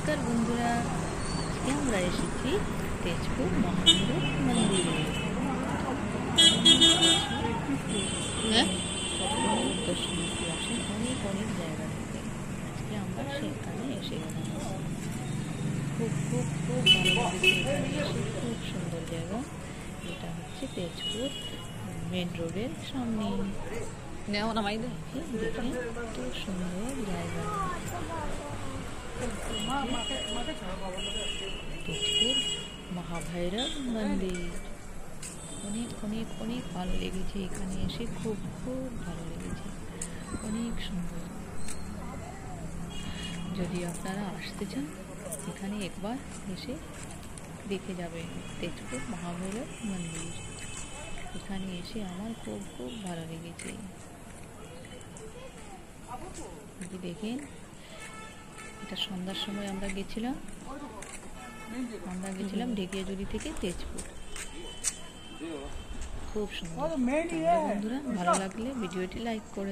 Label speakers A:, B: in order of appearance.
A: নমস্কার বন্ধুরা, আজকে আমরা এসেছি তেজপুর মহাভৈরব মন্দিরে। দর্শনার্থী আসেন অনেক অনেক জায়গা থেকে। আজকে আমরা সেখানে এসে গেলাম। খুব খুব খুব ভালো লেগেছে এখানে এসে। খুব সুন্দর জায়গা। এটা হচ্ছে তেজপুর মেন রোডের সামনে। দেখেন কত সুন্দর জায়গা। তেজপুর মহাভৈরব মন্দির অনেক অনেক অনেক ভালো লেগেছে এখানে এসে। খুব খুব ভালো লেগেছে, অনেক সুন্দর। যদি আপনারা আসতে চান এখানে একবার এসে দেখে যাবেন তেজপুর মহাভৈরব মন্দির। এখানে এসে আমার খুব খুব ভালো লেগেছে। দেখেন, এটা সন্ধ্যার সময় আমরা গেছিলাম ঢেকিয়াজুড়ি থেকে তেজপুর। খুব সুন্দর। বন্ধুরা, ভালো লাগলে ভিডিওটি লাইক করে